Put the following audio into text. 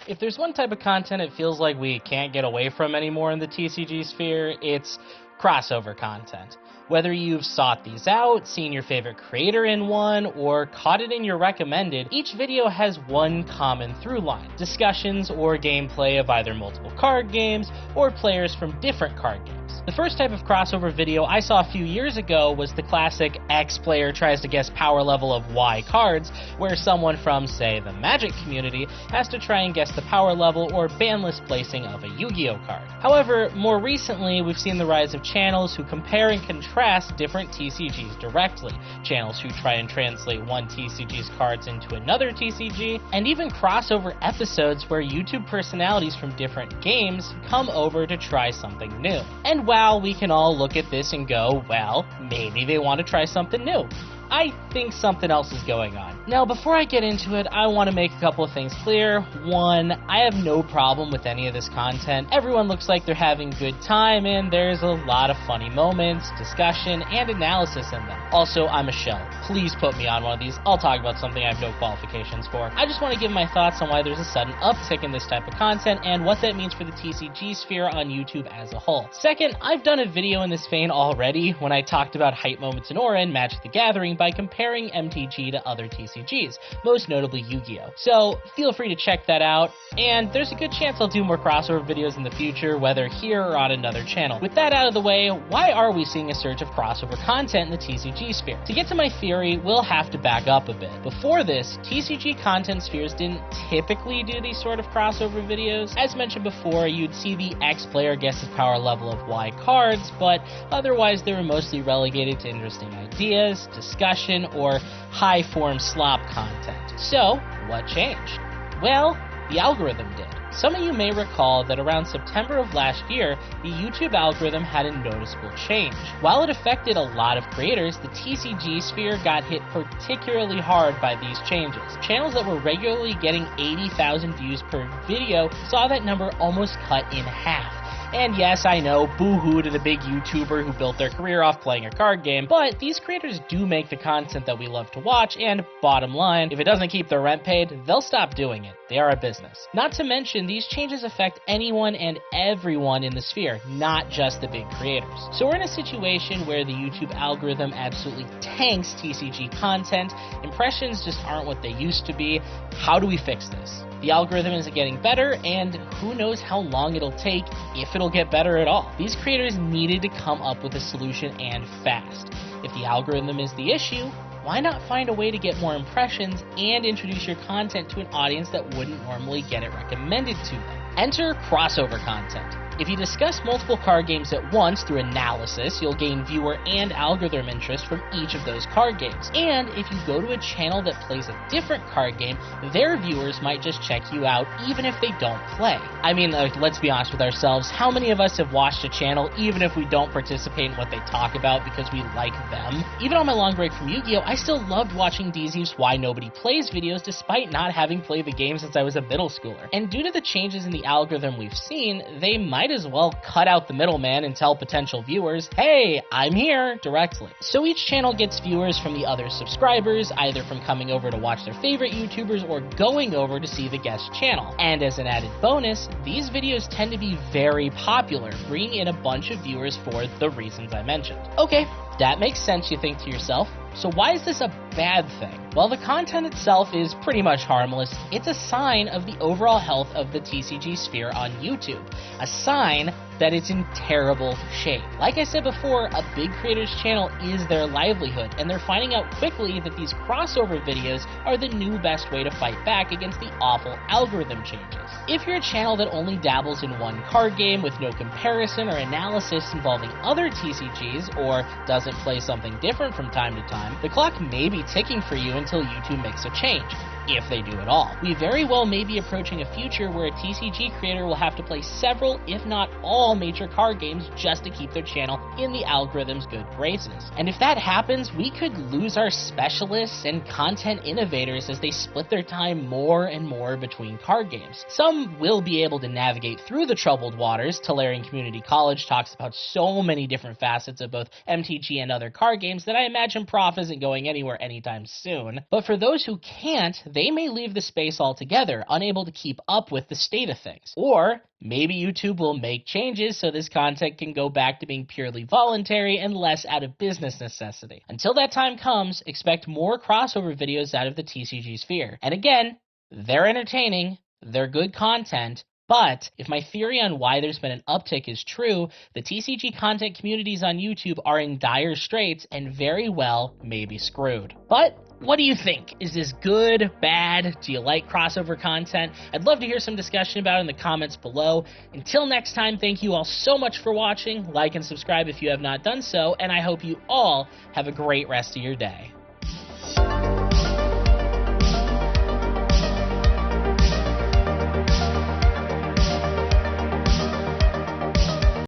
If there's one type of content it feels like we can't get away from anymore in the TCG sphere, it's crossover content. Whether you've sought these out, seen your favorite creator in one, or caught it in your recommended, each video has one common through line: discussions or gameplay of either multiple card games or players from different card games. The first type of crossover video I saw a few years ago was the classic X player tries to guess power level of Y cards, where someone from, say, the Magic community has to try and guess the power level or ban list placing of a Yu-Gi-Oh card. However, more recently, we've seen the rise of channels who compare and contrast different TCGs directly, channels who try and translate one TCG's cards into another TCG, and even crossover episodes where YouTube personalities from different games come over to try something new. And while we can all look at this and go, well, maybe they want to try something new, I think something else is going on. Now, before I get into it, I want to make a couple of things clear. One, I have no problem with any of this content. Everyone looks like they're having a good time, and there's a lot of funny moments, discussion, and analysis in them. Also, I'm a shell. Please put me on one of these. I'll talk about something I have no qualifications for. I just want to give my thoughts on why there's a sudden uptick in this type of content and what that means for the TCG sphere on YouTube as a whole. Second, I've done a video in this vein already when I talked about hype moments in Aura and Magic the Gathering by comparing MTG to other TCGs, most notably Yu-Gi-Oh! So feel free to check that out, and there's a good chance I'll do more crossover videos in the future, whether here or on another channel. With that out of the way, why are we seeing a surge of crossover content in the TCG sphere? To get to my theory, we'll have to back up a bit. Before this, TCG content spheres didn't typically do these sort of crossover videos. As mentioned before, you'd see the X player guesses power level of Y cards, but otherwise they were mostly relegated to interesting ideas, discussion, or high-form slop content. So, what changed? Well, the algorithm did. Some of you may recall that around September of last year, the YouTube algorithm had a noticeable change. While it affected a lot of creators, the TCG sphere got hit particularly hard by these changes. Channels that were regularly getting 80,000 views per video saw that number almost cut in half. And yes, I know, boo-hoo to the big YouTuber who built their career off playing a card game, but these creators do make the content that we love to watch, and bottom line, if it doesn't keep their rent paid, they'll stop doing it. They are a business. Not to mention, these changes affect anyone and everyone in the sphere, not just the big creators. So we're in a situation where the YouTube algorithm absolutely tanks TCG content, impressions just aren't what they used to be. How do we fix this? The algorithm isn't getting better, and who knows how long it'll take, if it'll get better at all. These creators needed to come up with a solution, and fast. If the algorithm is the issue, why not find a way to get more impressions and introduce your content to an audience that wouldn't normally get it recommended to them? Enter crossover content. If you discuss multiple card games at once through analysis, you'll gain viewer and algorithm interest from each of those card games. And if you go to a channel that plays a different card game, their viewers might just check you out even if they don't play. I mean, let's be honest with ourselves, how many of us have watched a channel even if we don't participate in what they talk about because we like them? Even on my long break from Yu-Gi-Oh!, I still loved watching DZ's Why Nobody Plays videos despite not having played the game since I was a middle schooler. And due to the changes in the algorithm we've seen, they might as well cut out the middleman and tell potential viewers, hey, I'm here, directly. So each channel gets viewers from the other subscribers, either from coming over to watch their favorite YouTubers or going over to see the guest channel. And as an added bonus, these videos tend to be very popular, bringing in a bunch of viewers for the reasons I mentioned. Okay, that makes sense, you think to yourself. So why is this a bad thing? Well, the content itself is pretty much harmless. It's a sign of the overall health of the TCG sphere on YouTube. A sign that it's in terrible shape. Like I said before, a big creator's channel is their livelihood, and they're finding out quickly that these crossover videos are the new best way to fight back against the awful algorithm changes. If you're a channel that only dabbles in one card game with no comparison or analysis involving other TCGs, or doesn't play something different from time to time, the clock may be ticking for you until YouTube makes a change. If they do at all. We very well may be approaching a future where a TCG creator will have to play several, if not all, major card games just to keep their channel in the algorithm's good graces. And if that happens, we could lose our specialists and content innovators as they split their time more and more between card games. Some will be able to navigate through the troubled waters. Tolarian Community College talks about so many different facets of both MTG and other card games that I imagine Prof isn't going anywhere anytime soon. But for those who can't, they may leave the space altogether, unable to keep up with the state of things. Or maybe YouTube will make changes so this content can go back to being purely voluntary and less out of business necessity. Until that time comes, expect more crossover videos out of the TCG sphere. And again, they're entertaining, they're good content, but if my theory on why there's been an uptick is true, the TCG content communities on YouTube are in dire straits and very well may be screwed. But what do you think? Is this good, bad? Do you like crossover content? I'd love to hear some discussion about it in the comments below. Until next time, thank you all so much for watching. Like and subscribe if you have not done so, and I hope you all have a great rest of your day.